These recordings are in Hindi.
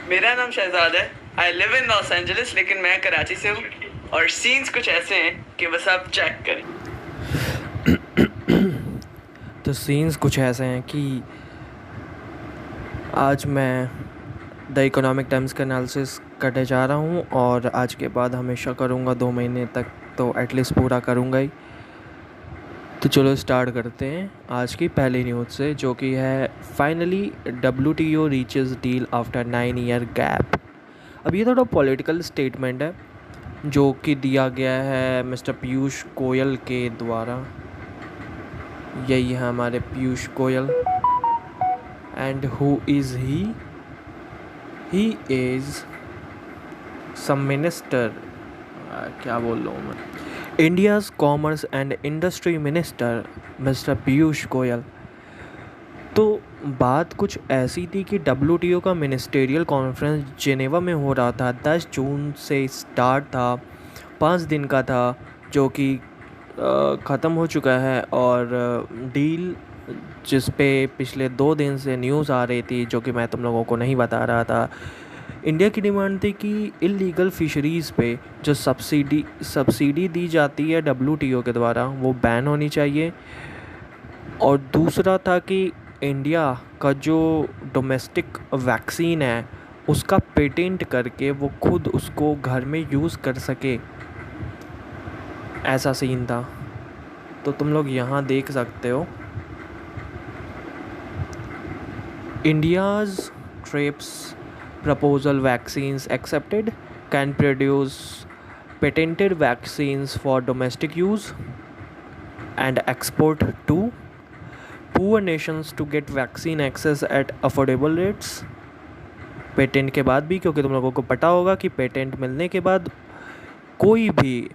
मेरा नाम शहजाद है। I live in Los Angeles, लेकिन मैं कराची से हूँ। और सीन्स कुछ ऐसे हैं कि बस आप चेक करें। तो सीन्स कुछ ऐसे हैं कि आज मैं द इकोनॉमिक टाइम्स का एनालिसिस करने जा रहा हूँ और आज के बाद हमेशा करूँगा 2 महीने तक, तो एटलीस्ट पूरा करूँगा ही। तो चलो स्टार्ट करते हैं आज की पहली न्यूज़ से, जो कि है finally WTO reaches deal after 9 year gap. अब ये थोड़ा पॉलिटिकल स्टेटमेंट है जो कि दिया गया है मिस्टर पीयूष गोयल के द्वारा। यही है हमारे Piyush Goyal. And who is he is some minister, क्या बोल रहा हूँ मैं, India's commerce and industry minister mister Piyush Goyal. तो बात कुछ ऐसी थी कि WTO का मिनिस्टेरियल कॉन्फ्रेंस जिनेवा में हो रहा था। 10 जून से स्टार्ट था, 5 दिन का था, जो कि ख़त्म हो चुका है। और डील जिस पे पिछले 2 दिन से न्यूज़ आ रही थी, जो कि मैं तुम लोगों को नहीं बता रहा था, इंडिया की डिमांड थी कि इलीगल फिशरीज़ पे जो सब्सिडी दी जाती है WTO के द्वारा, वो बैन होनी चाहिए। और दूसरा था कि इंडिया का जो डोमेस्टिक वैक्सीन है उसका पेटेंट करके वो खुद उसको घर में यूज़ कर सके, ऐसा सीन था। तो तुम लोग यहाँ देख सकते हो, India's trips proposal vaccines accepted can produce patented vaccines for domestic use and export to poor nations to get vaccine access at affordable rates। Patent के बाद भी, क्योंकि तुम लोगों को पता होगा कि पेटेंट मिलने के बाद कोई भी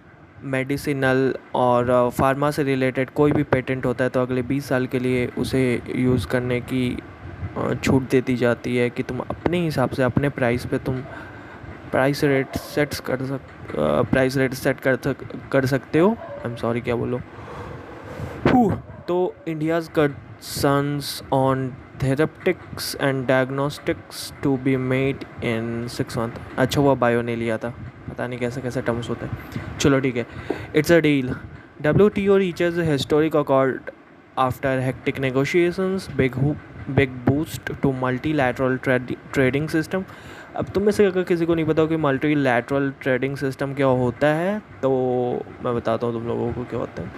मेडिसिनल और फार्मा से रिलेटेड कोई भी पेटेंट होता है तो अगले 20 साल के लिए उसे यूज़ करने की छूट दे दी जाती है कि तुम अपने हिसाब से अपने प्राइस पे तुम प्राइस रेट सेट कर सकते हो। आई एम सॉरी, क्या बोलो। तो India's concerns on therapeutics and diagnostics to be made in 6 month. अच्छा हुआ बायो ने लिया था, पता नहीं कैसे कैसे टर्म्स होते हैं। चलो ठीक है। It's a deal. WTO reaches historic accord after hectic negotiations, big boost to multilateral trading system. अब तुम में से अगर किसी को नहीं पता हो कि मल्टीलैटरल ट्रेडिंग सिस्टम क्या होता है, तो मैं बताता हूँ तुम लोगों को क्या होता है।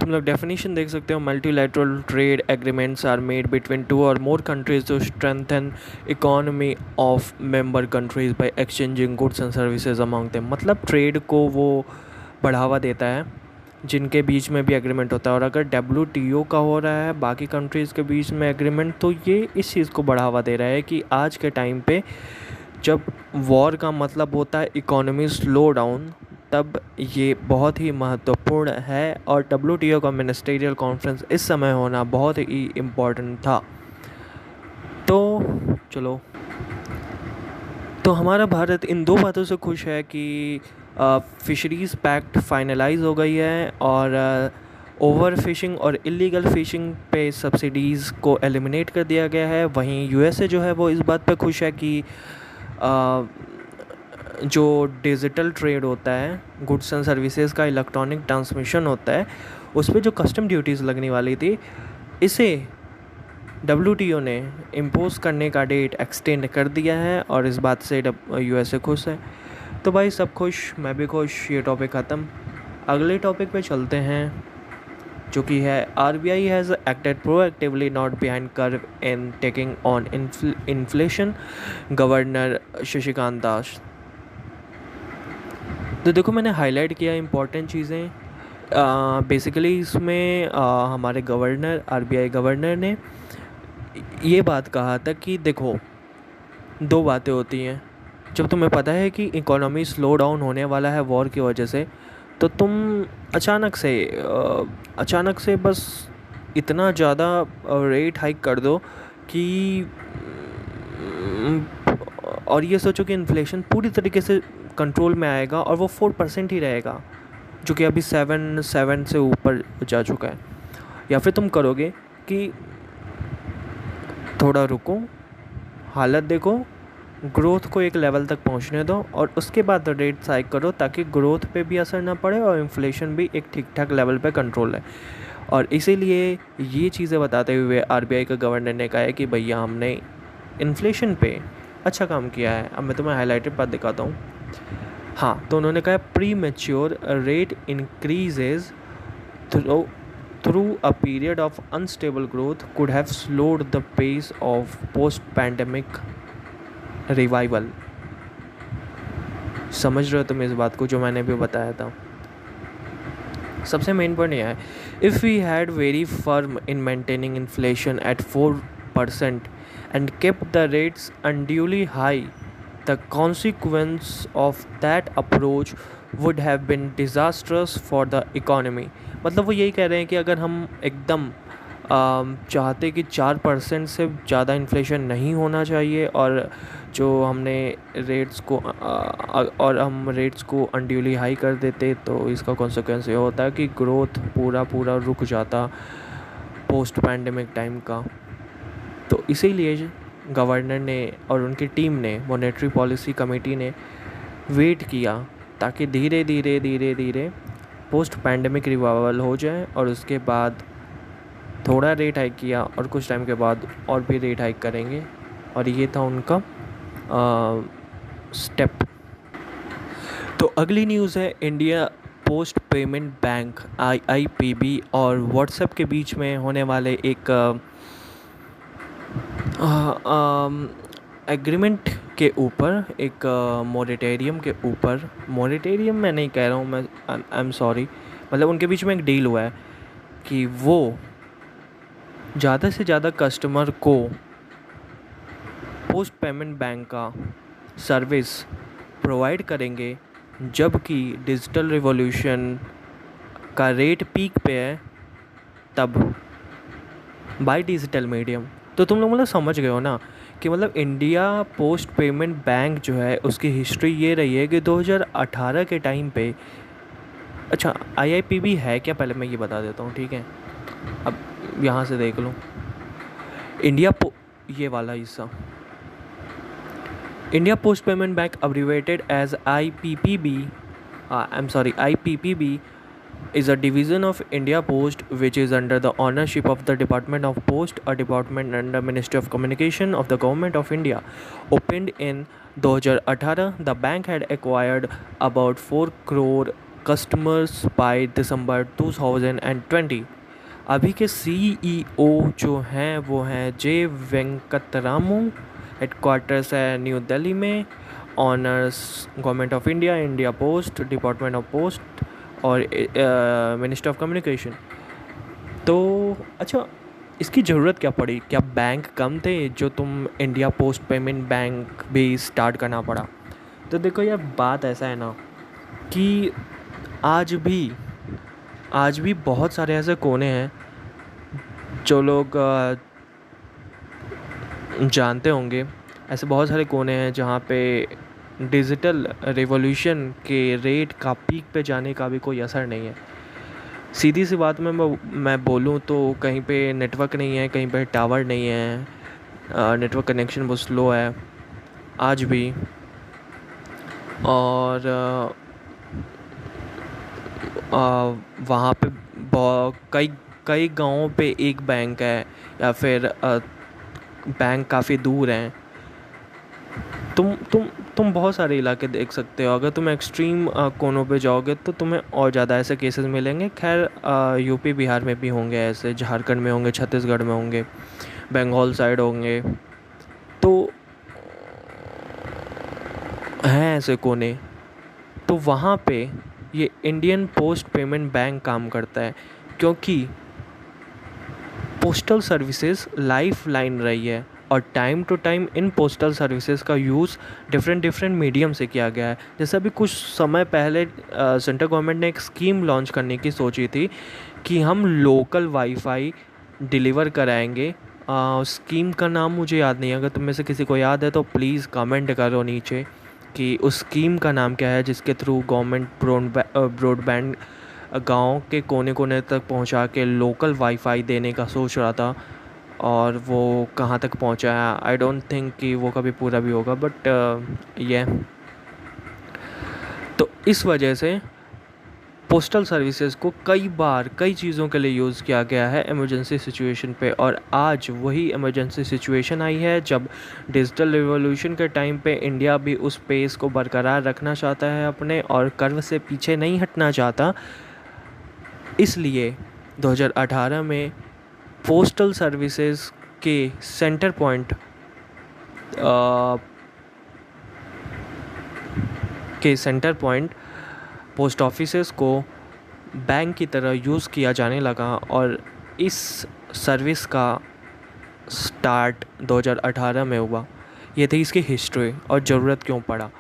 तुम लोग डेफिनेशन देख सकते हो। Multilateral trade agreements are made between 2 और more countries to strengthen economy of member countries by exchanging goods and services among them. मतलब ट्रेड को वो बढ़ावा देता है जिनके बीच में भी एग्रीमेंट होता है। और अगर WTO का हो रहा है बाकी कंट्रीज़ के बीच में एग्रीमेंट, तो ये इस चीज़ को बढ़ावा दे रहा है कि आज के टाइम पे जब वॉर का मतलब होता है इकोनॉमी स्लो डाउन, तब ये बहुत ही महत्वपूर्ण है। और WTO का मिनिस्टेरियल कॉन्फ्रेंस इस समय होना बहुत ही इम्पोर्टेंट था। तो चलो, तो हमारा भारत इन 2 बातों से खुश है कि फिशरीज़ पैक्ट फाइनलाइज हो गई है और ओवर फिशिंग और इलीगल फिशिंग पे सब्सिडीज़ को एलिमिनेट कर दिया गया है। वहीं USA जो है वो इस बात पे खुश है कि जो डिजिटल ट्रेड होता है, गुड्स एंड सर्विसेज का इलेक्ट्रॉनिक ट्रांसमिशन होता है, उस पर जो कस्टम ड्यूटीज़ लगने वाली थी, इसे WTO ने इम्पोज करने का डेट एक्सटेंड कर दिया है। और इस बात से USA खुश है। तो भाई सब खुश, मैं भी खुश। ये टॉपिक ख़त्म। अगले टॉपिक पे चलते हैं, जो कि है RBI has acted proactively not behind curve in taking on inflation, governor Shashikant Das. तो देखो, मैंने हाईलाइट किया इंपॉर्टेंट चीज़ें। बेसिकली इसमें हमारे गवर्नर, RBI गवर्नर ने ये बात कहा था कि देखो, 2 बातें होती हैं। जब तुम्हें पता है कि इकोनॉमी स्लो डाउन होने वाला है वॉर की वजह से, तो तुम अचानक से बस इतना ज़्यादा रेट हाइक कर दो कि और ये सोचो कि इन्फ्लेशन पूरी तरीके से कंट्रोल में आएगा और वो 4% ही रहेगा, जो कि अभी 7 से ऊपर जा चुका है। या फिर तुम करोगे कि थोड़ा रुको, हालत देखो, ग्रोथ को एक लेवल तक पहुंचने दो और उसके बाद रेट हाइक करो, ताकि ग्रोथ पे भी असर ना पड़े और इन्फ्लेशन भी एक ठीक ठाक लेवल पे कंट्रोल है। और इसीलिए ये चीज़ें बताते हुए आरबीआई का गवर्नर ने कहा है कि भैया हमने इन्फ्लेशन पे अच्छा काम किया है। अब मैं तुम्हें हाईलाइटेड बात दिखाता हूँ। हाँ, तो उन्होंने कहा premature rate increases through through a period of unstable growth could have slowed the pace of post pandemic revival. समझ रहे हो तुम इस बात को जो मैंने भी बताया था? सबसे मेन पॉइंट यह है, if we had very firm in maintaining inflation at 4% and kept the rates unduly high, the consequence of that approach would have been disastrous for the economy। मतलब वो यही कह रहे हैं कि अगर हम एकदम चाहते कि 4% से ज़्यादा इन्फ्लेशन नहीं होना चाहिए और जो हमने रेट्स को और हम रेट्स को अनड्यूली हाई कर देते, तो इसका कॉन्सिक्वेंस ये होता है कि ग्रोथ पूरा रुक जाता पोस्ट पैंडेमिक टाइम का। तो इसीलिए गवर्नर ने और उनकी टीम ने, मॉनेटरी पॉलिसी कमेटी ने वेट किया ताकि धीरे धीरे पोस्ट पैंडेमिक रिवाइवल हो जाए, और उसके बाद थोड़ा रेट हाइक किया और कुछ टाइम के बाद और भी रेट हाइक करेंगे। और ये था उनका स्टेप। तो अगली न्यूज़ है India post payment bank IIPB और व्हाट्सएप के बीच में होने वाले एक एग्रीमेंट के ऊपर, एक मॉरेटोरियम के ऊपर। मॉरेटोरियम मैं नहीं कह रहा हूँ, मैं आई एम सॉरी, मतलब उनके बीच में एक डील हुआ है कि वो ज़्यादा से ज़्यादा कस्टमर को पोस्ट पेमेंट बैंक का सर्विस प्रोवाइड करेंगे, जबकि डिजिटल रिवॉल्यूशन का रेट पीक पे है तब, बाय डिजिटल मीडियम। तो तुम लोग मतलब समझ गए हो ना कि मतलब इंडिया पोस्ट पेमेंट बैंक जो है उसकी हिस्ट्री ये रही है कि 2018 के टाइम पे, अच्छा IIPB है क्या, पहले मैं ये बता देता हूँ, ठीक है? अब यहाँ से देख लो, ये वाला हिस्सा, India post payment bank abbreviated as IPPB, IPPB is a division of India Post which is under the ownership of the Department of Post, a department under Ministry of Communication of the Government of India. Opened in 2018, the bank had acquired about 4 crore customers by December 2020. अभी के CEO जो हैं वो हैं J वेंकटरामू, हेडक्वार्टर्स है न्यू दिल्ली में, honours government of India, India post, department of post और मिनिस्ट्री ऑफ कम्युनिकेशन। तो अच्छा, इसकी ज़रूरत क्या पड़ी? क्या बैंक कम थे जो तुम इंडिया पोस्ट पेमेंट बैंक भी स्टार्ट करना पड़ा? तो देखो यार, बात ऐसा है ना कि आज भी बहुत सारे ऐसे कोने हैं जो लोग जानते होंगे। ऐसे बहुत सारे कोने हैं जहाँ पे डिजिटल रिवॉल्यूशन के रेट का पीक पे जाने का भी कोई असर नहीं है। सीधी सी बात में मैं बोलूँ तो कहीं पे नेटवर्क नहीं है, कहीं पे टावर नहीं है, नेटवर्क कनेक्शन बहुत स्लो है आज भी। और वहाँ पे कई गाँवों पे एक बैंक है या फिर बैंक काफ़ी दूर हैं। तुम बहुत सारे इलाके देख सकते हो। अगर तुम एक्सट्रीम कोनों पे जाओगे तो तुम्हें और ज़्यादा ऐसे केसेस मिलेंगे। खैर यूपी बिहार में भी होंगे ऐसे, झारखंड में होंगे, छत्तीसगढ़ में होंगे, बंगाल साइड होंगे, तो हैं ऐसे कोने। तो वहाँ पे ये इंडियन पोस्ट पेमेंट बैंक काम करता है, क्योंकि पोस्टल सर्विसेज लाइफ लाइन रही है और time to time in postal services का यूज़ डिफरेंट मीडियम से किया गया है। जैसे अभी कुछ समय पहले सेंट्रल गवर्नमेंट ने एक स्कीम लॉन्च करने की सोची थी कि हम लोकल वाईफाई डिलीवर कराएंगे। स्कीम का नाम मुझे याद नहीं है, अगर तुम में से किसी को याद है तो प्लीज़ कमेंट करो नीचे कि उस स्कीम का नाम क्या है, जिसके थ्रू गवर्नमेंट ब्रॉडबैंड गांव के कोने कोने तक पहुंचा के लोकल वाईफाई देने का सोच रहा था। और वो कहाँ तक पहुँचा है आई डोंट थिंक कि वो कभी पूरा भी होगा, बट ये तो इस वजह से पोस्टल सर्विसेज को कई बार कई चीज़ों के लिए यूज़ किया गया है इमरजेंसी सिचुएशन पे। और आज वही इमरजेंसी सिचुएशन आई है जब डिजिटल रिवॉल्यूशन के टाइम पे इंडिया भी उस पेस को बरकरार रखना चाहता है अपने, और कर्व से पीछे नहीं हटना चाहता। इसलिए 2018 में पोस्टल सर्विसेज के सेंटर पॉइंट पोस्ट ऑफिसेस को बैंक की तरह यूज़ किया जाने लगा, और इस सर्विस का स्टार्ट 2018 में हुआ। ये थी इसकी हिस्ट्री और ज़रूरत क्यों पड़ा।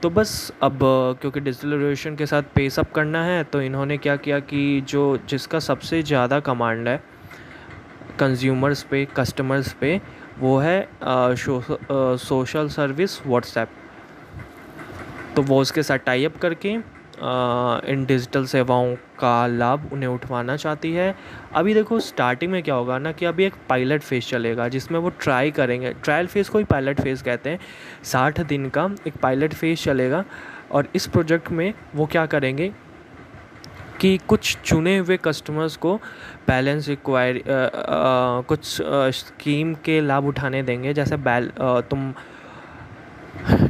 तो बस अब क्योंकि डिजिटल रिवॉल्यूशन के साथ पेस अप करना है, तो इन्होंने क्या किया कि जिसका सबसे ज़्यादा कमांड है कंज्यूमर्स पे, कस्टमर्स पे, वो है सोशल सर्विस व्हाट्सएप। तो वो उसके साथ टाई अप करके इन डिजिटल सेवाओं का लाभ उन्हें उठवाना चाहती है। अभी देखो स्टार्टिंग में क्या होगा ना कि अभी एक पायलट फेज़ चलेगा जिसमें वो ट्राई करेंगे, ट्रायल फेज़ को ही पायलट फेज़ कहते हैं। 60 दिन का एक पायलट फेज़ चलेगा, और इस प्रोजेक्ट में वो क्या करेंगे कि कुछ चुने हुए कस्टमर्स को बैलेंस रिक्वायर कुछ स्कीम के लाभ उठाने देंगे। जैसे तुम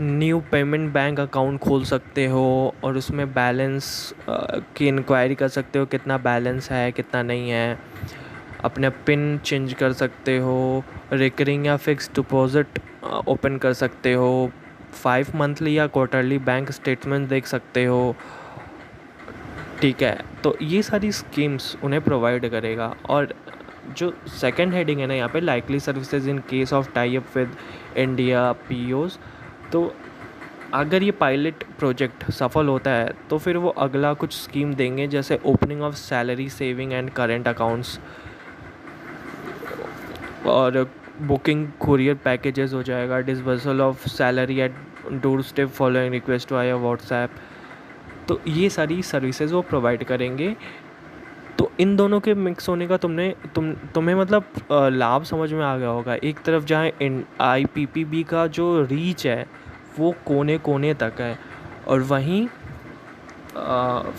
न्यू पेमेंट बैंक अकाउंट खोल सकते हो और उसमें बैलेंस की इंक्वायरी कर सकते हो, कितना बैलेंस है कितना नहीं है। अपने पिन चेंज कर सकते हो, रिकरिंग या फिक्स डिपॉजिट ओपन कर सकते हो, 5 मंथली या क्वार्टरली बैंक स्टेटमेंट देख सकते हो। ठीक है, तो ये सारी स्कीम्स उन्हें प्रोवाइड करेगा। और जो सेकंड हेडिंग है ना यहाँ पे, likely services in case of tie up with India POs, तो अगर ये पायलट प्रोजेक्ट सफल होता है तो फिर वो अगला कुछ स्कीम देंगे, जैसे opening of salary saving and current accounts, और बुकिंग कुरियर पैकेजेस हो जाएगा, disbursal of salary at doorstep following request via WhatsApp. तो ये सारी सर्विसेज वो प्रोवाइड करेंगे। तो इन दोनों के मिक्स होने का तुम्हें मतलब लाभ समझ में आ गया होगा। एक तरफ जहाँ IPPB का जो रीच है वो कोने कोने तक है, और वहीं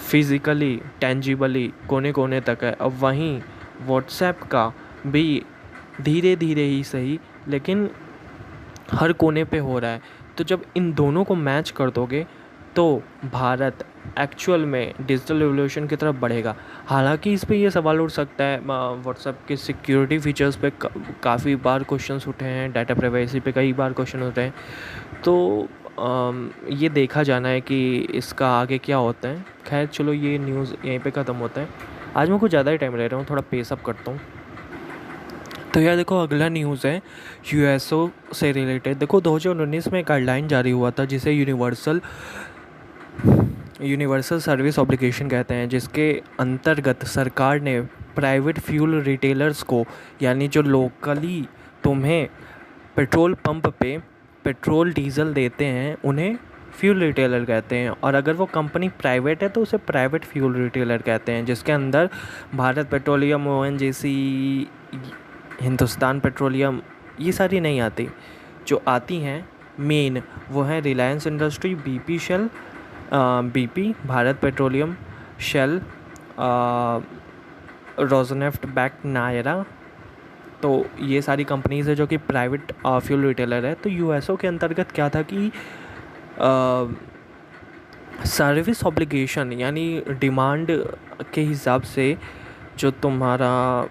फिज़िकली टेंजिबली कोने कोने तक है। अब वहीं व्हाट्सएप का भी धीरे धीरे ही सही लेकिन हर कोने पे हो रहा है। तो जब इन दोनों को मैच कर दोगे तो भारत एक्चुअल में डिजिटल रिवॉल्यूशन की तरफ बढ़ेगा। हालांकि इस पे ये सवाल उठ सकता है, व्हाट्सएप के सिक्योरिटी फीचर्स पे काफ़ी बार क्वेश्चंस उठे हैं, डाटा प्राइवेसी पे कई बार क्वेश्चन उठे हैं। तो ये देखा जाना है कि इसका आगे क्या होता है। खैर चलो, ये न्यूज़ यहीं पे ख़त्म होता है। आज मैं कुछ ज़्यादा ही टाइम ले रहा हूँ, थोड़ा पेस अप करता हूँ। तो यार देखो, अगला न्यूज़ है USO से रिलेटेड। देखो 2019 में एक गाइडलाइन जारी हुआ था जिसे यूनिवर्सल सर्विस ऑब्लिगेशन कहते हैं, जिसके अंतर्गत सरकार ने प्राइवेट फ्यूल रिटेलर्स को, यानी जो लोकली तुम्हें पेट्रोल पंप पे पेट्रोल डीजल देते हैं, उन्हें फ्यूल रिटेलर कहते हैं। और अगर वो कंपनी प्राइवेट है तो उसे प्राइवेट फ्यूल रिटेलर कहते हैं, जिसके अंदर Bharat petroleum, ONGC, Hindustan petroleum, ये सारी नहीं आती। जो आती हैं मेन वो हैं Reliance industry, BP, Bharat petroleum, Shell, Rosneft back Nayara. तो ये सारी कंपनीज़ है जो कि प्राइवेट फ्यूल रिटेलर है। तो USO के अंतर्गत क्या था कि सर्विस ऑब्लिगेशन यानी डिमांड के हिसाब से जो तुम्हारा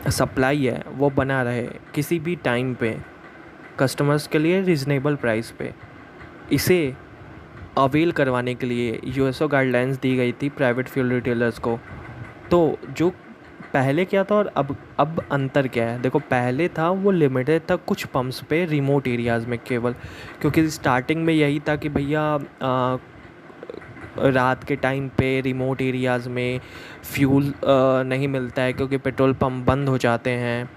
सप्लाई है वो बना रहे किसी भी टाइम पे कस्टमर्स के लिए रीज़नेबल प्राइस पे। इसे अवेल करवाने के लिए USO गाइडलाइंस दी गई थी प्राइवेट फ्यूल रिटेलर्स को। तो जो पहले क्या था और अब अंतर क्या है, देखो पहले था वो लिमिटेड था कुछ पंप्स पे रिमोट एरियाज़ में केवल, क्योंकि स्टार्टिंग में यही था कि भैया रात के टाइम पे रिमोट एरियाज़ में फ्यूल नहीं मिलता है क्योंकि पेट्रोल पंप बंद हो जाते हैं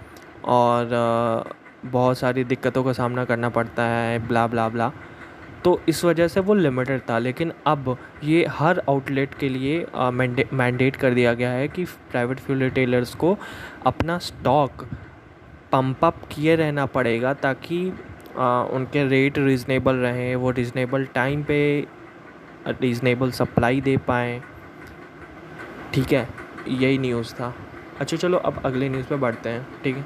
और बहुत सारी दिक्कतों का सामना करना पड़ता है, ब्ला ब्ला ब्ला। तो इस वजह से वो लिमिटेड था। लेकिन अब ये हर आउटलेट के लिए मैंडेट कर दिया गया है कि प्राइवेट फ्यूल रिटेलर्स को अपना स्टॉक पंप अप किए रहना पड़ेगा, ताकि उनके रेट रीज़नेबल रहें, वो रीज़नेबल टाइम पे रीज़नेबल सप्लाई दे पाएँ। ठीक है, यही न्यूज़ था। अच्छा चलो अब अगले न्यूज़ पे बढ़ते हैं। ठीक है,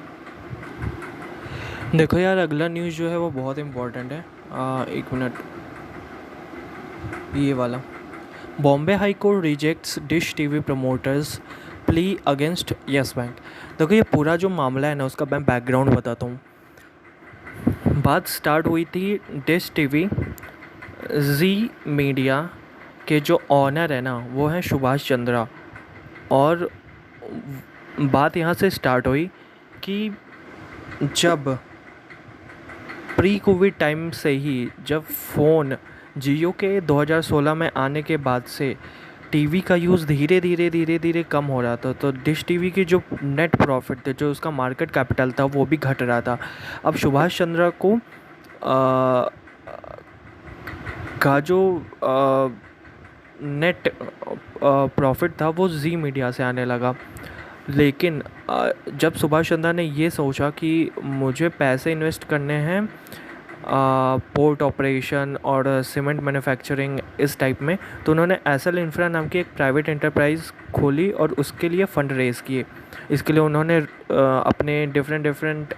देखो यार, अगला न्यूज़ जो है वो बहुत इम्पोर्टेंट है। एक मिनट, ये वाला। Bombay high court rejects dish TV promoters plea against yes bank. देखो ये पूरा जो मामला है ना, उसका मैं बैकग्राउंड बताता हूँ। बात स्टार्ट हुई थी डिश टीवी जी मीडिया के जो ऑनर है ना, वो हैं सुभाष चंद्रा। और बात यहाँ से स्टार्ट हुई कि जब प्री कोविड टाइम से ही, जब फ़ोन जियो के 2016 में आने के बाद से टीवी का यूज़ धीरे धीरे कम हो रहा था, तो डिश टीवी की जो नेट प्रॉफिट थे, जो उसका मार्केट कैपिटल था, वो भी घट रहा था। अब सुभाष चंद्रा को का जो नेट प्रॉफिट था वो जी मीडिया से आने लगा। लेकिन जब सुभाष चंद्रा ने ये सोचा कि मुझे पैसे इन्वेस्ट करने हैं पोर्ट ऑपरेशन और सीमेंट मैन्युफैक्चरिंग इस टाइप में, तो उन्होंने एसएल इंफ्रा नाम की एक प्राइवेट एंटरप्राइज़ खोली और उसके लिए फ़ंड रेज़ किए। इसके लिए उन्होंने अपने डिफरेंट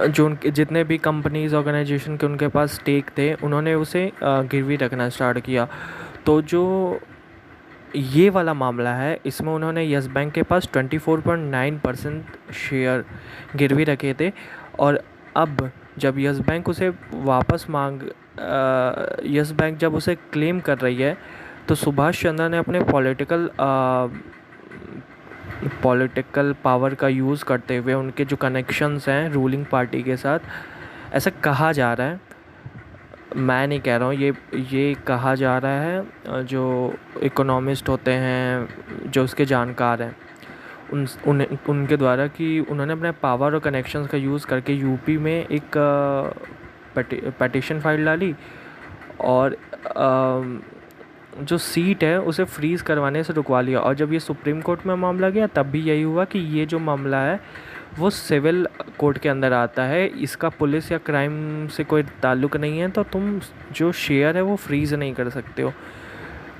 जो उनके जितने भी कंपनीज़ ऑर्गेनाइजेशन के उनके पास स्टेक थे, उन्होंने उसे गिरवी रखना स्टार्ट किया। तो जो ये वाला मामला है, इसमें उन्होंने यस बैंक के पास 24.9% शेयर गिरवी रखे थे। और अब जब यस बैंक उसे वापस यस बैंक जब उसे क्लेम कर रही है, तो सुभाष चंद्रा ने अपने पॉलिटिकल पावर का यूज़ करते हुए, उनके जो कनेक्शंस हैं रूलिंग पार्टी के साथ, ऐसा कहा जा रहा है, मैं नहीं कह रहा हूँ, ये कहा जा रहा है, जो इकोनॉमिस्ट होते हैं, जो उसके जानकार हैं, उनके द्वारा, कि उन्होंने अपने पावर और कनेक्शंस का यूज़ करके यूपी में एक पटिशन फाइल डाली और जो सीट है उसे फ्रीज़ करवाने से रुकवा लिया। और जब ये सुप्रीम कोर्ट में मामला गया, तब भी यही हुआ कि ये जो मामला है वो सिविल कोर्ट के अंदर आता है, इसका पुलिस या क्राइम से कोई ताल्लुक़ नहीं है, तो तुम जो शेयर है वो फ्रीज़ नहीं कर सकते हो।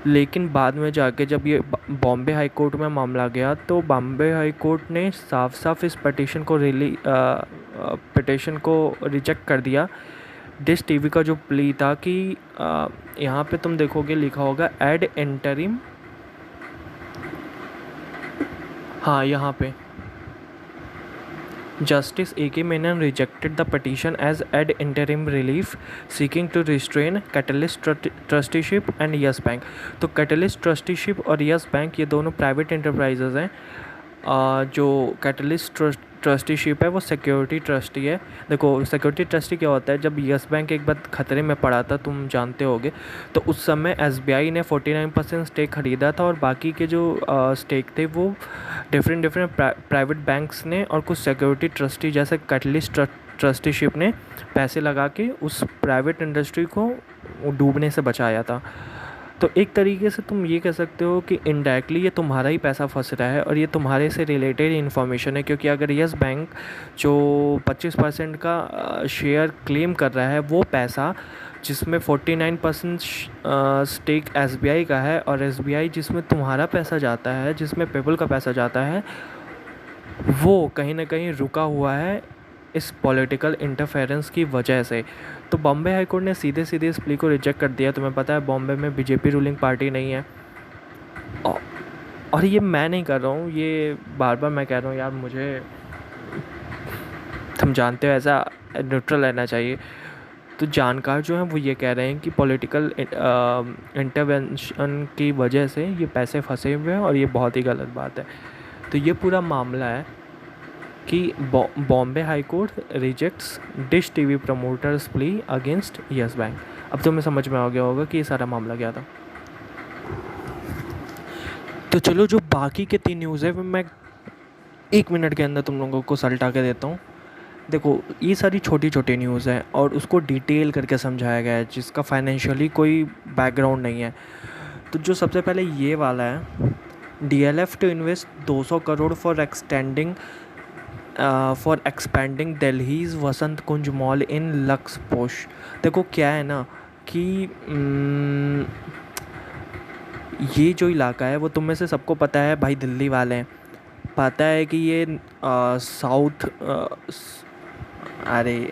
लेकिन बाद में जाके जब ये बॉम्बे हाई कोर्ट में मामला गया, तो बॉम्बे हाई कोर्ट ने साफ साफ इस पिटिशन को रिजेक्ट कर दिया। डिश टीवी का जो प्ली था कि यहाँ पे तुम देखोगे लिखा होगा एड इंटरिम, हाँ यहाँ पे Justice A.K. Menon rejected the petition as ad interim relief, seeking to restrain Catalyst Trusteeship and Yes Bank। तो Catalyst Trusteeship और Yes Bank ये दोनों प्राइवेट एंटरप्राइजेज हैं। जो कैटलिस्ट ट्रस्टीशिप है वो सिक्योरिटी ट्रस्टी है। देखो सिक्योरिटी ट्रस्टी क्या होता है, जब यस बैंक एक बार खतरे में पड़ा था, तुम जानते होगे, तो उस समय एसबीआई ने 49% स्टेक खरीदा था, और बाकी के जो स्टेक थे वो डिफरेंट प्राइवेट बैंक्स ने और कुछ सिक्योरिटी ट्रस्टी जैसे कैटलिस्ट ट्रस्टीशिप ने पैसे लगा के उस प्राइवेट इंडस्ट्री को डूबने से बचाया था। तो एक तरीके से तुम ये कह सकते हो कि इनडायरेक्टली ये तुम्हारा ही पैसा फंस रहा है और ये तुम्हारे से रिलेटेड इन्फॉर्मेशन है, क्योंकि अगर यस बैंक जो 25% का शेयर क्लेम कर रहा है, वो पैसा जिसमें 49% स्टेक एसबीआई का है, और एसबीआई जिसमें तुम्हारा पैसा जाता है, जिसमें पीपल का पैसा जाता है, वो कहीं ना कहीं रुका हुआ है इस पॉलिटिकल इंटरफेरेंस की वजह से। तो बॉम्बे हाई कोर्ट ने सीधे इस प्ली को रिजेक्ट कर दिया। तुम्हें पता है बॉम्बे में बीजेपी रूलिंग पार्टी नहीं है, और ये मैं नहीं कर रहा हूँ, ये बार मैं कह रहा हूँ यार, मुझे तुम जानते हो ऐसा न्यूट्रल रहना चाहिए। तो जानकार जो हैं वो ये कह रहे हैं कि पॉलिटिकल इंटरवेंशन की वजह से ये पैसे फंसे हुए हैं, और ये बहुत ही गलत बात है। तो ये पूरा मामला है कि Bombay high court rejects dish TV promoters plea against yes bank. अब तुम्हें समझ में आ गया होगा कि ये सारा मामला क्या था। तो चलो जो बाकी के 3 न्यूज़ है मैं 1 मिनट के अंदर तुम लोगों को सल्टा के देता हूँ। देखो ये सारी छोटी छोटी न्यूज़ हैं और उसको डिटेल करके समझाया गया है जिसका फाइनेंशियली कोई बैकग्राउंड नहीं है। तो जो सबसे पहले ये वाला है, DLF to invest 200 crore for expanding Delhi's Vasant Kunj mall in luxe posh. देखो क्या है ना कि ये जो इलाका है वो तुम में से सबको पता है भाई, दिल्ली वाले हैं, पता है कि ये साउथ अरे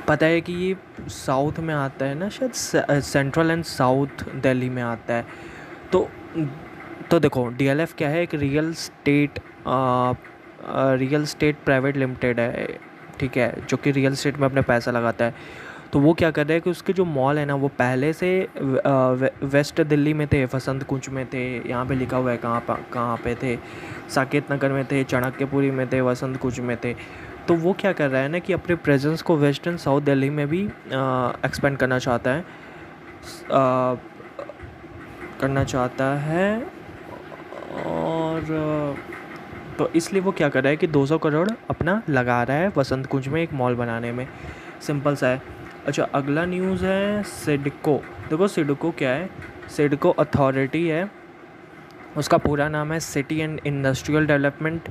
पता है कि ये साउथ में आता है ना, शायद सेंट्रल एंड साउथ दिल्ली में आता है। तो देखो DLF क्या है, एक रियल स्टेट प्राइवेट लिमिटेड है, ठीक है, जो कि रियल स्टेट में अपने पैसा लगाता है। तो वो क्या कर रहा है कि उसके जो मॉल है ना वो पहले से वेस्ट दिल्ली में थे, वसंत कुंज में थे, यहाँ पे लिखा हुआ है कहाँ पे थे, साकेत नगर में थे, चाणक्यपुरी में थे, वसंत कुंज में थे। तो वो क्या कर रहा है ना कि अपने प्रेजेंस को वेस्ट एंड साउथ दिल्ली में भी एक्सपेंड करना चाहता है, और तो इसलिए वो क्या कर रहा है कि 200 करोड़ अपना लगा रहा है वसंत कुंज में एक मॉल बनाने में। सिंपल सा है। अच्छा, अगला न्यूज़ है सिडको। देखो सिडको क्या है, सिडको अथॉरिटी है, उसका पूरा नाम है city and industrial development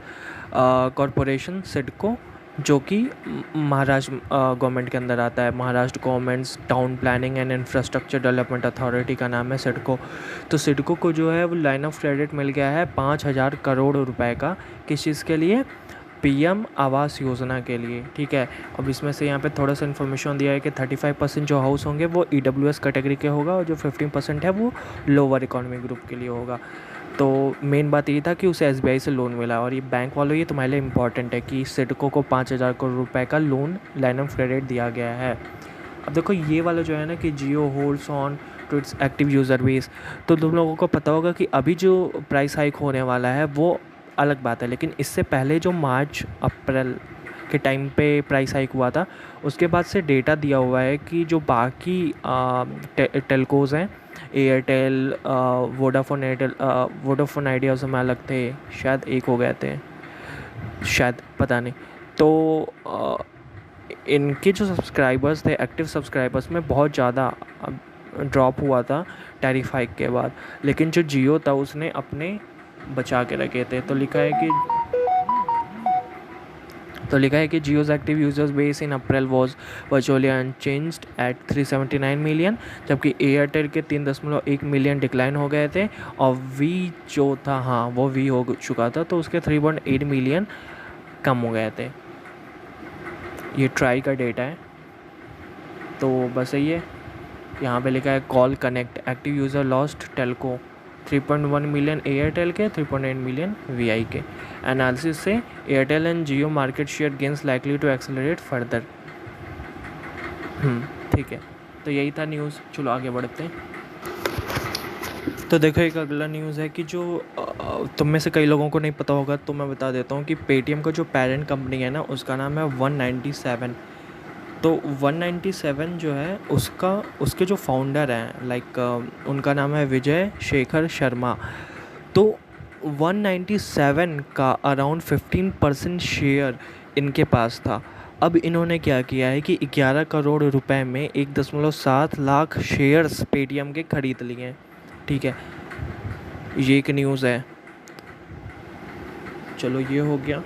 corporation CIDCO, जो कि महाराष्ट्र गवर्नमेंट के अंदर आता है। Maharashtra governments town planning and infrastructure development authority का नाम है सिडको। तो सिडको को जो है वो लाइन ऑफ क्रेडिट मिल गया है 5,000 करोड़ रुपए का। किस चीज़ के लिए? PM आवास योजना के लिए, ठीक है। अब इसमें से यहाँ पे थोड़ा सा इन्फॉर्मेशन दिया है कि 35% जो हाउस होंगे वो EWS कैटेगरी के होगा और जो 15% है वो लोअर इकोनॉमिक ग्रुप के लिए होगा। तो मेन बात ये था कि उसे SBI से लोन मिला, और ये बैंक वालों, ये तुम्हारे लिए इम्पॉर्टेंट है कि सिडको को 5,000 करोड़ रुपए का लोन लाइन ऑफ क्रेडिट दिया गया है। अब देखो ये वाला जो है ना कि Jio holds on to its active user base, तो तुम लोगों को पता होगा कि अभी जो प्राइस हाइक होने वाला है वो अलग बात है, लेकिन इससे पहले जो मार्च अप्रैल के टाइम पे प्राइस हाइक हुआ था उसके बाद से डेटा दिया हुआ है कि जो बाकी टेलकोज़ हैं, एयरटेल, वोडाफोन आइडिया उसमें अलग थे, शायद एक हो गए थे, शायद पता नहीं। तो इनके जो सब्सक्राइबर्स थे, एक्टिव सब्सक्राइबर्स में बहुत ज़्यादा ड्रॉप हुआ था टैरिफ हाइक के बाद, लेकिन जो जियो था उसने अपने बचा के रखे थे। तो लिखा है कि Jio's active users base in April was virtually unchanged at 379 million, जबकि एयरटेल के 3.1 मिलियन डिक्लाइन हो गए थे, और वी जो था, हाँ वो वी हो चुका था, तो उसके 3.8 मिलियन कम हो गए थे। ये ट्राई का डेटा है। तो बस यही है, यहाँ पे लिखा है call connect active user lost telco 3.1 million Airtel के, 3.8 मिलियन VI के। एनालिसिस से Airtel and Jio market share gains likely to accelerate further. ठीक है, तो यही था न्यूज़। चलो आगे बढ़ते हैं। तो देखो एक अगला न्यूज़ है कि जो तुम में से कई लोगों को नहीं पता होगा, तो मैं बता देता हूँ कि पेटीएम का जो पेरेंट कंपनी है ना उसका नाम है 197। तो 197 जो है उसके जो फाउंडर हैं, लाइक उनका नाम है विजय शेखर शर्मा। तो 197 का अराउंड 15% शेयर इनके पास था। अब इन्होंने क्या किया है कि 11 करोड़ रुपए में 1.7 लाख शेयर्स पेटीएम के ख़रीद लिए हैं, ठीक है। ये एक न्यूज़ है। चलो ये हो गया।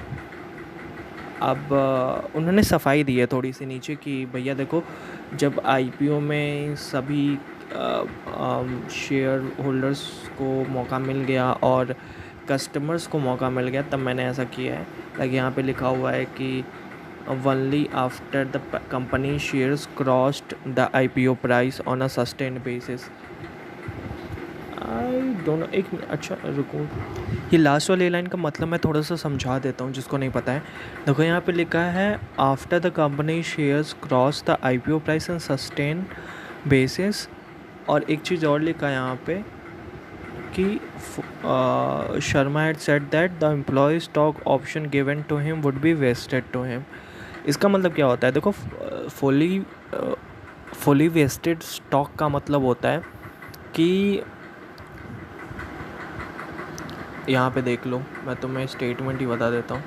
अब उन्होंने सफाई दी है थोड़ी सी नीचे कि भैया देखो, जब IPO में सभी शेयर होल्डर्स को मौका मिल गया और कस्टमर्स को मौका मिल गया, तब मैंने ऐसा किया है। लाइक यहाँ पे लिखा हुआ है कि only after the company shares crossed the IPO price on a sustained basis। I don't know, एक अच्छा रुको, ये लास्ट वाली लाइन का मतलब मैं थोड़ा सा समझा देता हूँ जिसको नहीं पता है। देखो यहाँ पे लिखा है after the company shares cross the IPO price and sustain basis, और एक चीज़ और लिखा है यहाँ पे कि Sharma had said that the employee stock option given to him would be vested to him. इसका मतलब क्या होता है? देखो फुली वेस्टेड स्टॉक का मतलब होता है कि यहाँ पे देख लो, मैं तुम्हें स्टेटमेंट ही बता देता हूँ।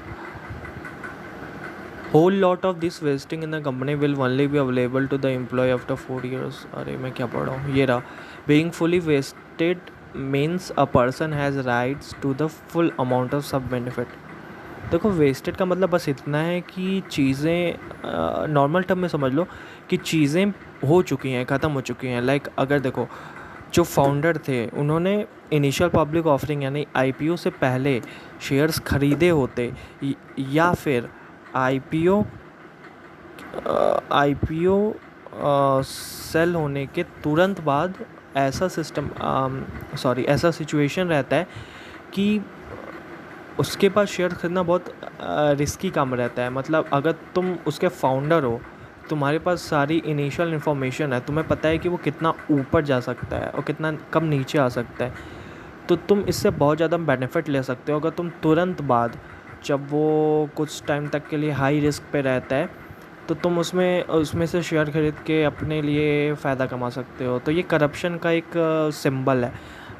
Whole lot of this vesting in the company will only be available to the employee after 4 years। अरे मैं क्या पढ़ रहा हूँ, ये रहा। Being fully vested means a person has rights to the full amount of सब बेनिफिट। देखो, वेस्टेड का मतलब बस इतना है कि चीज़ें नॉर्मल टर्म में समझ लो कि चीज़ें हो चुकी हैं, ख़त्म हो चुकी हैं। लाइक अगर देखो, जो फाउंडर थे उन्होंने इनिशियल पब्लिक ऑफरिंग यानी आईपीओ से पहले शेयर्स खरीदे होते, या फिर आईपीओ आईपीओ सेल होने के तुरंत बाद ऐसा ऐसा सिचुएशन रहता है कि उसके पास शेयर खरीदना बहुत रिस्की काम रहता है। मतलब अगर तुम उसके फाउंडर हो, तुम्हारे पास सारी इनिशियल इन्फॉर्मेशन है, तुम्हें पता है कि वो कितना ऊपर जा सकता है और कितना कम नीचे आ सकता है, तो तुम इससे बहुत ज़्यादा बेनिफिट ले सकते हो। अगर तुम तुरंत बाद, जब वो कुछ टाइम तक के लिए हाई रिस्क पे रहता है, तो तुम उसमें से शेयर खरीद के अपने लिए फ़ायदा कमा सकते हो। तो ये करप्शन का एक सिंबल है।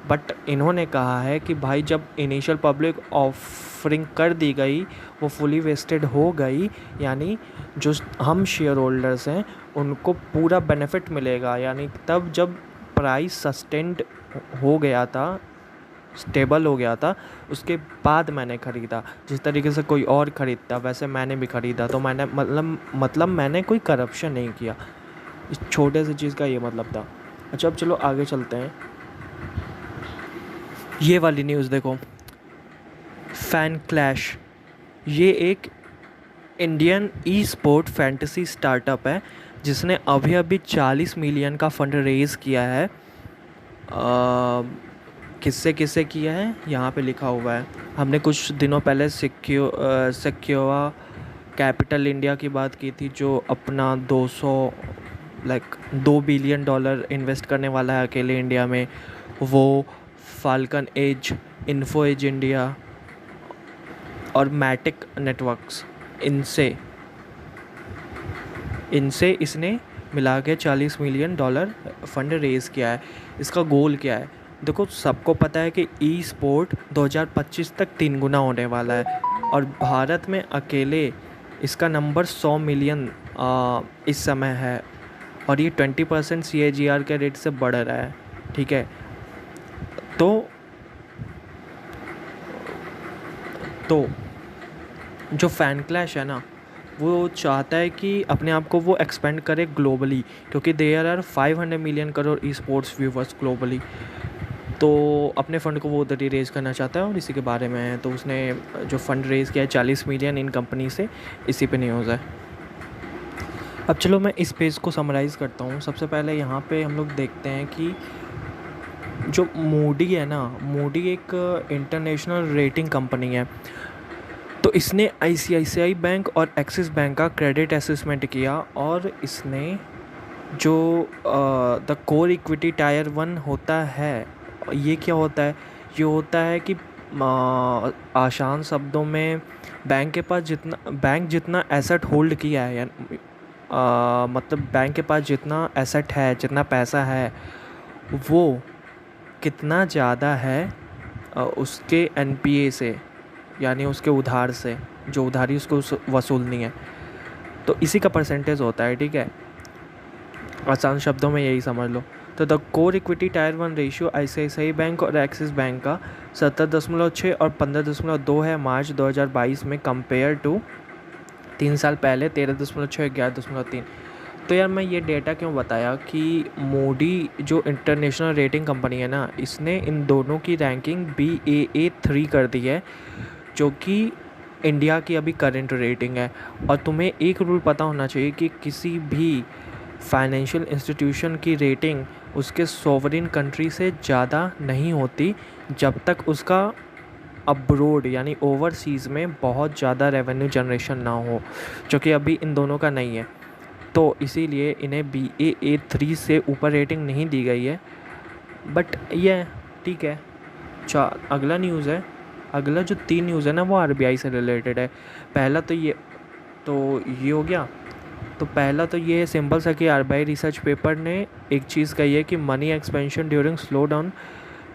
बट इन्होंने कहा है कि भाई, जब इनिशियल पब्लिक ऑफरिंग कर दी गई, वो फुली वेस्टेड हो गई, यानी जो हम शेयर होल्डर्स हैं उनको पूरा बेनिफिट मिलेगा। यानी तब जब प्राइस सस्टेंड हो गया था, स्टेबल हो गया था, उसके बाद मैंने ख़रीदा। जिस तरीके से कोई और ख़रीदता वैसे मैंने भी ख़रीदा। तो मैंने मतलब मैंने कोई करप्शन नहीं किया। इस छोटे से चीज़ का ये मतलब था। अच्छा, अब चलो आगे चलते हैं। ये वाली न्यूज़ देखो, फैन क्लैश। ये एक इंडियन ई स्पोर्ट फैंटेसी स्टार्टअप है जिसने अभी अभी 40 मिलियन का फंड रेज़ किया है। किससे किससे किया है यहाँ पे लिखा हुआ है। हमने कुछ दिनों पहले सिक्योवा कैपिटल इंडिया की बात की थी, जो अपना 2 बिलियन डॉलर इन्वेस्ट करने वाला है अकेले इंडिया में। वो Falcon Edge, Info Edge India और मैटिक नेटवर्क्स, इनसे इसने मिला के 40 मिलियन डॉलर फंड रेज़ किया है। इसका गोल क्या है? देखो, सबको पता है कि ई स्पोर्ट 2025 तक 3 गुना होने वाला है, और भारत में अकेले इसका नंबर 100 मिलियन इस समय है, और ये 20% CAGR के रेट से बढ़ रहा है। ठीक है, तो जो फैन क्लैश है ना, वो चाहता है कि अपने आप को वो एक्सपेंड करे ग्लोबली, क्योंकि there are 500 million crore esports viewers globally. तो अपने फ़ंड को वो उधर ही रेज़ करना चाहता है, और इसी के बारे में है। तो उसने जो फ़ंड रेज़ किया है 40 मिलियन इन कंपनी से, इसी पे न्यूज़ है। अब चलो मैं इस पेज को समराइज़ करता हूँ। सबसे पहले यहाँ पे हम लोग देखते हैं कि जो मूडी है ना, मूडी एक इंटरनेशनल रेटिंग कंपनी है। तो इसने ICICI बैंक और एक्सिस बैंक का क्रेडिट असेसमेंट किया, और इसने जो द कोर इक्विटी टायर 1 होता है, ये क्या होता है? ये होता है कि आसान शब्दों में बैंक जितना एसेट होल्ड किया है, मतलब बैंक के पास जितना एसेट है, जितना पैसा है, वो कितना ज़्यादा है उसके NPA से, यानी उसके उधार से, जो उधारी उसको वसूलनी है। तो इसी का परसेंटेज होता है। ठीक है, आसान शब्दों में यही समझ लो। तो the core equity tyre 1 ratio ICICI bank और एक्सिस बैंक का 17.6 और 15.2 है मार्च 2022 में, कंपेयर टू 3 साल पहले 13.6, 11.3। तो यार, मैं ये डेटा क्यों बताया कि मूडी जो इंटरनेशनल रेटिंग कंपनी है ना, इसने इन दोनों की रैंकिंग Baa3 कर दी है, जो कि इंडिया की अभी करंट रेटिंग है। और तुम्हें एक रूल पता होना चाहिए कि किसी भी फाइनेंशियल इंस्टीट्यूशन की रेटिंग उसके सोवरेन कंट्री से ज़्यादा नहीं होती, जब तक उसका अब्रोड यानी ओवरसीज़ में बहुत ज़्यादा रेवेन्यू जनरेशन ना हो, जो कि अभी इन दोनों का नहीं है। तो इसीलिए इन्हें Baa3 से ऊपर रेटिंग नहीं दी गई है। बट ये ठीक है। अगला न्यूज़ है। अगला जो 3 न्यूज़ है ना, वो RBI से रिलेटेड है। पहला तो ये हो गया। तो पहला तो ये सिंपल सा कि RBI रिसर्च पेपर ने एक चीज़ कही है कि money expansion during slowdown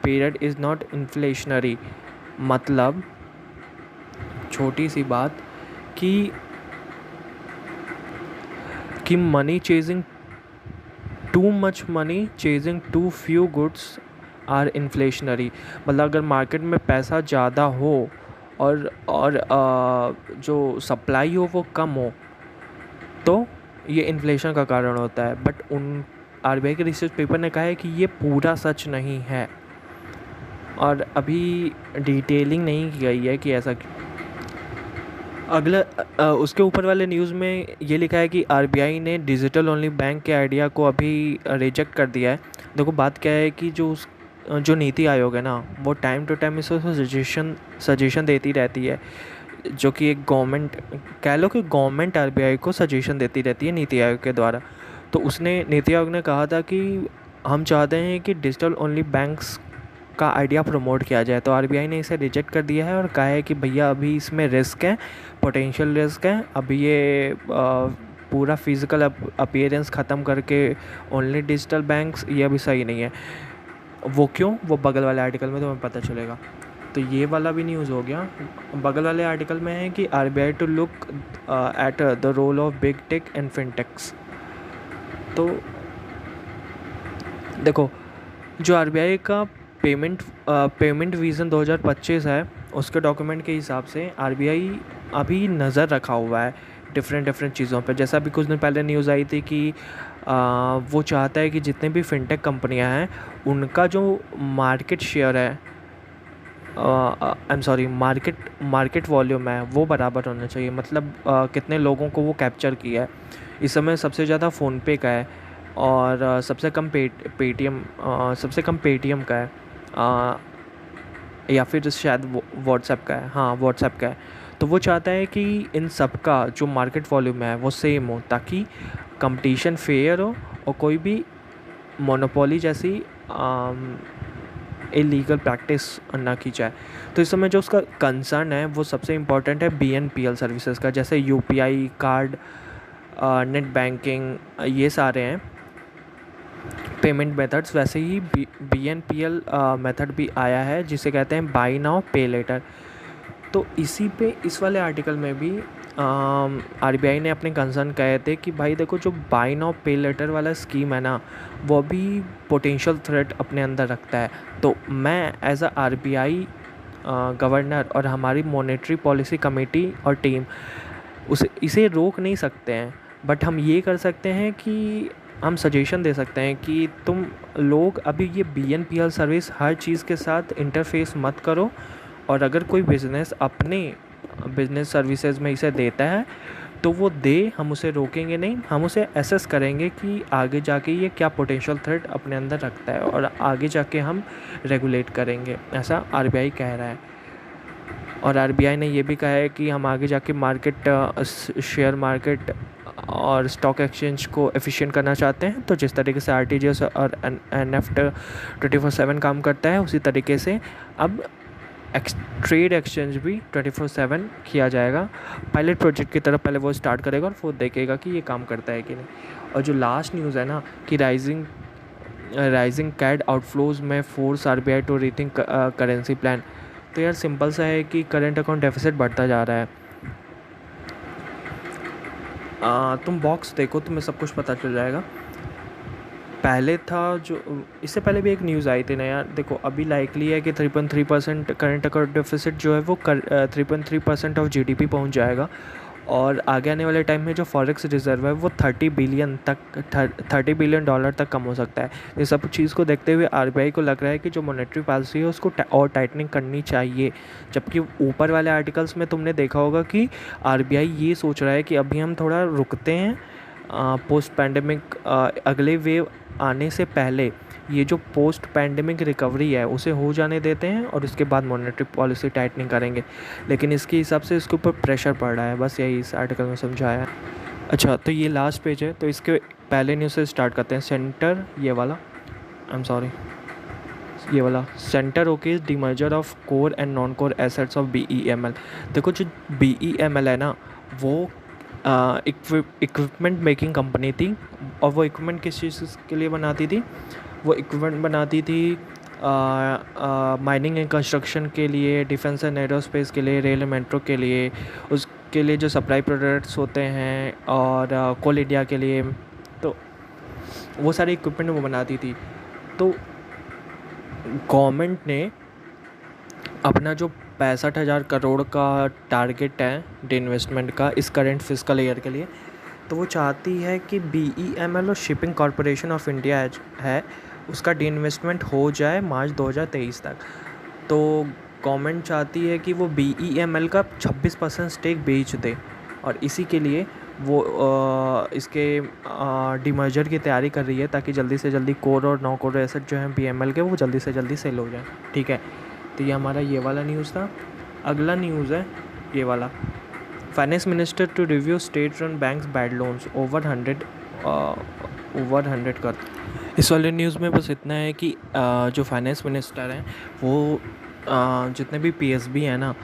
period is not inflationary. मतलब छोटी सी बात कि कि money chasing too much money chasing too few goods are inflationary. मतलब अगर मार्केट में पैसा ज़्यादा हो और जो सप्लाई हो वो कम हो तो ये इन्फ्लेशन का कारण होता है। बट उन आरबीआई के रिसर्च पेपर ने कहा है कि ये पूरा सच नहीं है और अभी डिटेलिंग नहीं की गई है कि ऐसा अगला उसके ऊपर वाले न्यूज़ में ये लिखा है कि आरबीआई ने डिजिटल ओनली बैंक के आइडिया को अभी रिजेक्ट कर दिया है। देखो बात क्या है कि जो नीति आयोग है ना वो टाइम टू टाइम इसको सजेशन देती रहती है, जो कि एक गवर्नमेंट कह लो कि गवर्नमेंट आरबीआई को सजेशन देती रहती है नीति आयोग के द्वारा। तो उसने नीति आयोग ने कहा था कि हम चाहते हैं कि डिजिटल ओनली बैंक्स का आइडिया प्रमोट किया जाए। तो आरबीआई ने इसे रिजेक्ट कर दिया है और कहा है कि भैया अभी इसमें रिस्क है, पोटेंशियल रिस्क है। अभी ये पूरा फिज़िकल अपीयरेंस ख़त्म करके ओनली डिजिटल बैंक्स, ये अभी सही नहीं है। वो क्यों, वो बगल वाले आर्टिकल में तुम्हें पता चलेगा। तो ये वाला भी न्यूज़ हो गया। बगल वाले आर्टिकल में है कि RBI to look at the role of big tech and fintechs. तो देखो जो आरबीआई का पेमेंट विज़न 2025 है उसके डॉक्यूमेंट के हिसाब से आरबीआई अभी नज़र रखा हुआ है डिफरेंट चीज़ों पे। जैसा अभी कुछ दिन पहले न्यूज़ आई थी कि वो चाहता है कि जितने भी फिनटेक कंपनियां हैं उनका जो मार्केट शेयर है, I am sorry, market volume है वो बराबर होना चाहिए। मतलब कितने लोगों को वो कैप्चर किया है। इस समय सबसे ज़्यादा फ़ोनपे का है और सबसे कम पेटीएम का है, या फिर शायद व्हाट्सएप का है। हाँ, व्हाट्सएप का है। तो वो चाहता है कि इन सब का जो मार्केट वॉल्यूम है वो सेम हो ताकि कंपटीशन फेयर हो और कोई भी मोनोपोली जैसी इलीगल प्रैक्टिस ना की जाए। तो इस समय जो उसका कंसर्न है वो सबसे इम्पॉर्टेंट है बीएनपीएल सर्विसेज का, जैसे यूपीआई कार्ड, नेट बैंकिंग, ये सारे हैं पेमेंट मेथड्स। वैसे ही बीएनपीएल मेथड भी आया है जिसे कहते हैं बाय नाउ पे लेटर। तो इसी पे इस वाले आर्टिकल में भी आरबीआई ने अपने कंसर्न कहे थे कि भाई देखो जो बाय नाउ पे लेटर वाला स्कीम है ना वो भी पोटेंशियल थ्रेट अपने अंदर रखता है। तो मैं एज अ आरबीआई गवर्नर और हमारी मॉनेटरी पॉलिसी कमेटी और टीम इसे रोक नहीं सकते हैं, बट हम ये कर सकते हैं कि हम सजेशन दे सकते हैं कि तुम लोग अभी ये बीएनपीएल सर्विस हर चीज़ के साथ इंटरफेस मत करो। और अगर कोई बिज़नेस अपने बिज़नेस सर्विसेज में इसे देता है तो वो दे, हम उसे रोकेंगे नहीं। हम उसे एसेस करेंगे कि आगे जाके ये क्या पोटेंशियल थ्रेट अपने अंदर रखता है और आगे जाके हम रेगुलेट करेंगे, ऐसा आरबीआई कह रहा है। और आरबीआई ने ये भी कहा है कि हम आगे जाके शेयर मार्केट और स्टॉक एक्सचेंज को एफिशिएंट करना चाहते हैं। तो जिस तरीके से आरटीजीएस और एनएफ्ट 24/7 काम करता है उसी तरीके से अब ट्रेड एक्सचेंज भी 24/7 किया जाएगा। पायलट प्रोजेक्ट की तरफ पहले वो स्टार्ट करेगा और वो देखेगा कि ये काम करता है कि नहीं। और जो लास्ट न्यूज़ है ना कि राइजिंग कैड आउटफ्लोज में force RBI to rethink currency plan. तो यार सिंपल सा है कि करंट अकाउंट डेफिसिट बढ़ता जा रहा है। तुम बॉक्स देखो, तुम्हें सब कुछ पता चल जाएगा। पहले था जो इससे पहले भी एक न्यूज़ आई थी ना यार, देखो अभी लाइकली है कि 3.3% करंट अकाउंट डेफिसिट जो है वो 3.3% ऑफ जीडीपी पहुंच जाएगा। और आगे आने वाले टाइम में जो फॉरेक्स रिजर्व है वो $30 बिलियन तक कम हो सकता है। ये सब चीज़ को देखते हुए आरबीआई को लग रहा है कि जो मॉनेटरी पॉलिसी है उसको और टाइटनिंग करनी चाहिए। जबकि ऊपर वाले आर्टिकल्स में तुमने देखा होगा कि आरबीआई ये सोच रहा है कि अभी हम थोड़ा रुकते हैं, पोस्ट पैंडेमिक अगले वेव आने से पहले ये जो पोस्ट पैंडेमिक रिकवरी है उसे हो जाने देते हैं और उसके बाद मॉनेटरी पॉलिसी टाइटनिंग करेंगे। लेकिन इसके हिसाब से इसके ऊपर प्रेशर पड़ रहा है, बस यही इस आर्टिकल में समझाया है। अच्छा, तो ये लास्ट पेज है, तो इसके पहले न्यूज़ से स्टार्ट करते हैं। सेंटर ये वाला centre okay demerger of core and non core assets of BEML. देखो जो बीईएमएल है ना वो इक्विपमेंट मेकिंग कंपनी थी। और वो इक्विपमेंट किस चीज़ के लिए बनाती थी? वो इक्विपमेंट बनाती थी माइनिंग एंड कंस्ट्रक्शन के लिए, डिफेंस एंड एरोस्पेस के लिए, रेल मेट्रो के लिए। के लिए जो सप्लाई प्रोडक्ट्स होते हैं और कोल इंडिया के लिए, तो वो सारे इक्विपमेंट वो बनाती थी। तो गवर्नमेंट ने अपना जो 65,000 करोड़ का टारगेट है डी इन्वेस्टमेंट का इस करेंट फिस्कल ईयर के लिए, तो वो चाहती है कि BEML और शिपिंग कॉरपोरेशन ऑफ इंडिया है उसका डी इन्वेस्टमेंट हो जाए मार्च 2023 तक। तो गवर्नमेंट चाहती है कि वो BEML का 26% स्टेक बेच दे, और इसी के लिए वो इसके डीमर्जर की तैयारी कर रही है ताकि जल्दी से जल्दी कोर और नौ कोर एसेट जो हैं BEML के वो जल्दी से जल्दी सेल हो जाए। ठीक है, तो ये हमारा ये वाला न्यूज़ था। अगला न्यूज़ है ये वाला, finance minister to review state run banks bad loans over 100 कर। इस वाले न्यूज़ में बस इतना है कि जो फाइनेंस मिनिस्टर हैं वो जितने भी PSB हैं ना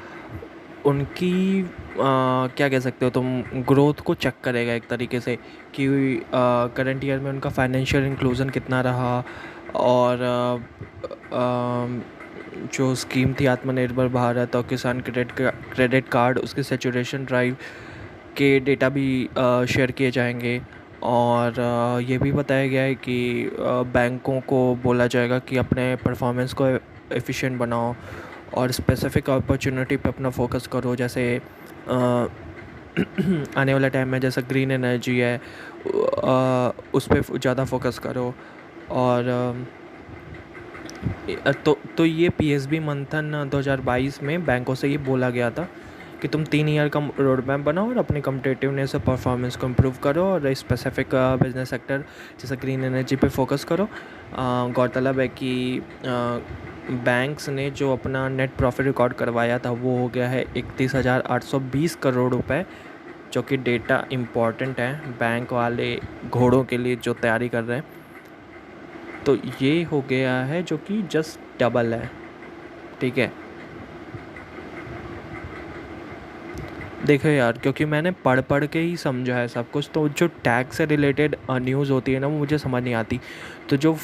उनकी क्या कह सकते हो तुम, ग्रोथ को चेक करेगा एक तरीके से कि करंट ईयर में उनका फाइनेंशियल इंक्लूजन कितना रहा, और जो स्कीम थी आत्मनिर्भर भारत और किसान क्रेडिट कार्ड उसके सैचुरेशन ड्राइव के डेटा भी शेयर किए जाएंगे। और ये भी बताया गया है कि बैंकों को बोला जाएगा कि अपने परफॉर्मेंस को एफिशिएंट बनाओ और स्पेसिफिक अपॉर्चुनिटी पे अपना फोकस करो, जैसे आने वाला टाइम में जैसा ग्रीन एनर्जी है उस पर ज़्यादा फोकस करो। और तो ये PSB मंथन 2022 में बैंकों से ये बोला गया था कि तुम 3 ईयर का रोड मैप बनाओ और अपनी कम्पिटिटिवनेस और परफॉर्मेंस को इम्प्रूव करो और स्पेसिफिक बिजनेस सेक्टर जैसे ग्रीन एनर्जी पे फोकस करो। गौरतलब है कि बैंक्स ने जो अपना नेट प्रॉफिट रिकॉर्ड करवाया था वो हो गया है 31,820 करोड़ रुपए, जो कि डेटा इम्पॉर्टेंट है बैंक वाले घोड़ों के लिए जो तैयारी कर रहे हैं। तो ये हो गया है जो कि जस्ट डबल है। ठीक है, देखो यार, क्योंकि मैंने पढ़ के ही समझा है सब कुछ, तो जो टैक्स से रिलेटेड न्यूज़ होती है ना वो मुझे समझ नहीं आती। तो जो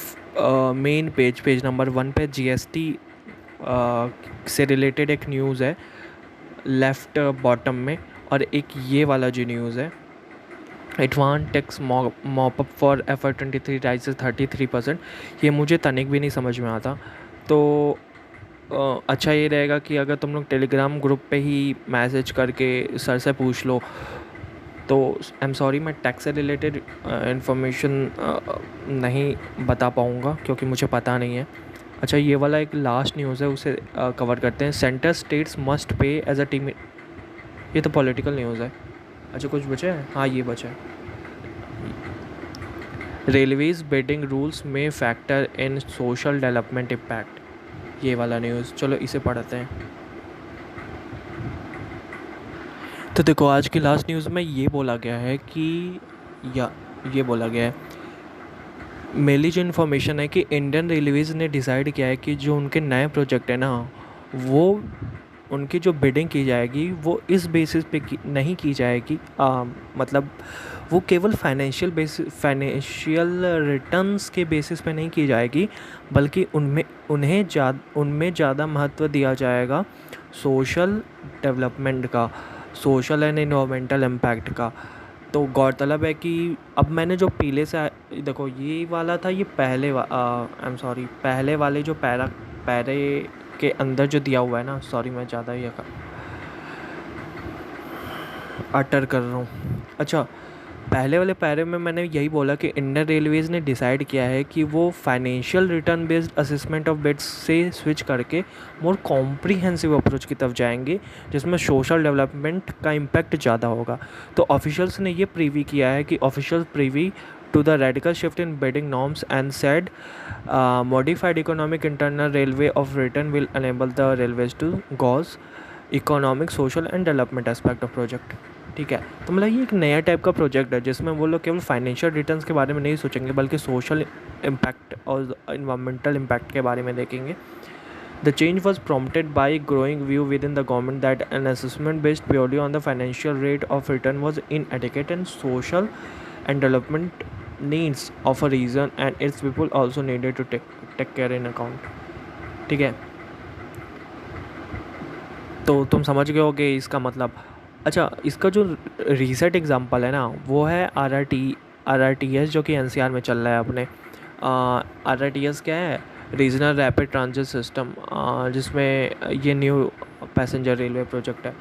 मेन पेज नंबर 1 पे GST से रिलेटेड एक न्यूज़ है लेफ़्ट बॉटम में, और एक ये वाला जो न्यूज़ है advance tax mop up for FY23 rises 33%, ये मुझे तनिक भी नहीं समझ में आता। तो अच्छा ये रहेगा कि अगर तुम लोग टेलीग्राम ग्रुप पे ही मैसेज करके सर से पूछ लो। तो आई एम सॉरी, मैं टैक्स से रिलेटेड इन्फॉर्मेशन नहीं बता पाऊँगा क्योंकि मुझे पता नहीं है। अच्छा, ये वाला एक लास्ट न्यूज़ है, उसे कवर करते हैं। Centre states must pay as a team, ये तो पॉलिटिकल न्यूज़ है। अच्छा, कुछ बचा है? हाँ, ये बचा है। रेलवेज बिडिंग रूल्स में factor in social development impact, ये वाला न्यूज़। चलो इसे पढ़ते हैं। तो देखो, आज की लास्ट न्यूज़ में ये बोला गया है कि ये बोला गया है, मेरी जो इन्फॉर्मेशन है कि इंडियन रेलवेज ने डिसाइड किया है कि जो उनके नए प्रोजेक्ट है ना, वो उनकी जो बिडिंग की जाएगी वो इस बेसिस पे नहीं की जाएगी, मतलब वो केवल फाइनेंशियल रिटर्न्स के बेसिस पे नहीं की जाएगी, बल्कि उनमें ज़्यादा महत्व दिया जाएगा सोशल डेवलपमेंट का, सोशल एंड इन्वायरमेंटल इम्पैक्ट का। तो गौरतलब है कि अब मैंने जो पीले से देखो ये वाला था, ये पहले वाले जो पैरे के अंदर जो दिया हुआ है ना, सॉरी मैं ज़्यादा ही अटर कर रहा हूँ। अच्छा, पहले वाले पैरे में मैंने यही बोला कि इंडियन रेलवेज़ ने डिसाइड किया है कि वो financial return based assessment of bids से स्विच करके मोर कॉम्प्रिहेंसिव अप्रोच की तरफ जाएंगे, जिसमें सोशल डेवलपमेंट का इम्पैक्ट ज़्यादा होगा। तो ऑफिशियल्स ने ये प्रीवी किया है कि official Privi to the radical shift in bidding norms and said modified economic internal railway of return will enable the railways to gauge economic, social and development aspect of project। ठीक है, तो मतलब ये एक नया टाइप का प्रोजेक्ट है जिसमें वो लोग केवल फाइनेंशियल रिटर्न्स के बारे में नहीं सोचेंगे बल्कि सोशल इम्पैक्ट और इन्वायरमेंटल इम्पैक्ट के बारे में देखेंगे। The change was prompted by a growing view within the government that an assessment based purely on the financial rate of return was inadequate and social and development needs of a region and its people also needed to take care in account। ठीक है, तो तुम समझ गए होगे इसका मतलब। अच्छा, इसका जो रीसेंट एग्जांपल है ना, वो है RRTS, जो कि NCR में चल रहा है अपने। RRTS क्या है? रीजनल रैपिड ट्रांजिट सिस्टम, जिसमें ये न्यू पैसेंजर रेलवे प्रोजेक्ट है।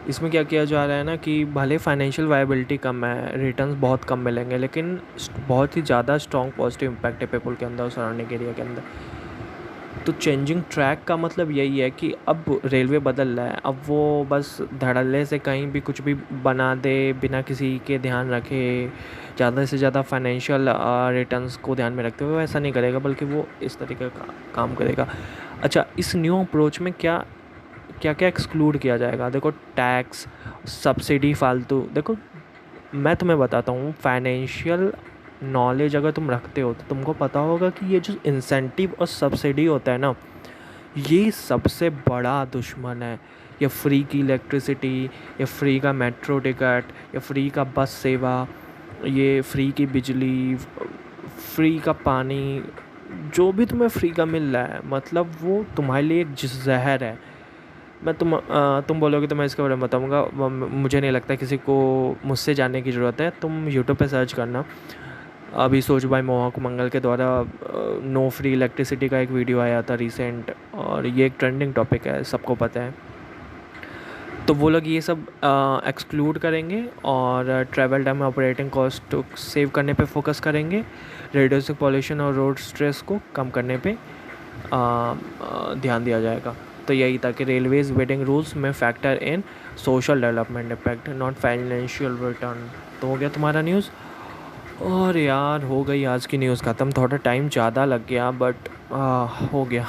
इसमें क्या किया जा रहा है ना कि भले फाइनेंशियल वायबिलिटी कम है, रिटर्न्स बहुत कम मिलेंगे, लेकिन बहुत ही ज़्यादा स्ट्रॉन्ग पॉजिटिव इम्पैक्ट है पीपल के अंदर और सराउंडिंग एरिया के अंदर। तो चेंजिंग ट्रैक का मतलब यही है कि अब रेलवे बदल रहा है। अब वो बस धड़ल्ले से कहीं भी कुछ भी बना दे बिना किसी के ध्यान रखे, ज़्यादा से ज़्यादा फाइनेंशियल रिटर्न्स को ध्यान में रखते हुए ऐसा नहीं करेगा, बल्कि वो इस तरीके का काम करेगा। अच्छा, इस न्यू अप्रोच में क्या क्या क्या एक्सक्लूड किया जाएगा? देखो, टैक्स, सब्सिडी, फालतू। देखो, मैं तुम्हें बताता हूँ, फाइनेंशियल नॉलेज अगर तुम रखते हो तो तुमको पता होगा कि ये जो इंसेंटिव और सब्सिडी होता है ना, ये सबसे बड़ा दुश्मन है। ये फ्री की इलेक्ट्रिसिटी, ये फ्री का मेट्रो टिकट, ये फ्री का बस सेवा, ये फ्री की बिजली, फ्री का पानी, जो भी तुम्हें फ्री का मिल रहा है, मतलब वो तुम्हारे लिए एक जहर है। मैं तुम बोलोगे तो मैं इसके बारे में बताऊँगा। मुझे नहीं लगता किसी को मुझसे जानने की ज़रूरत है। तुम यूट्यूब पे सर्च करना, अभी सोच भाई मोहक मंगल के द्वारा नो फ्री इलेक्ट्रिसिटी का एक वीडियो आया था रिसेंट, और ये एक ट्रेंडिंग टॉपिक है, सबको पता है। तो वो लोग ये सब एक्सक्लूड करेंगे और travel time, operating cost save करने पे फोकस करेंगे, रेड्यूसिंग पॉल्यूशन और रोड स्ट्रेस को कम करने पे ध्यान दिया जाएगा। तो यही था कि रेलवेज वेटिंग रूल्स में factor in social development impact, not financial return. तो हो गया तुम्हारा न्यूज़। और यार, हो गई आज की न्यूज़ ख़त्म। थोड़ा टाइम ज़्यादा लग गया, बट हो गया।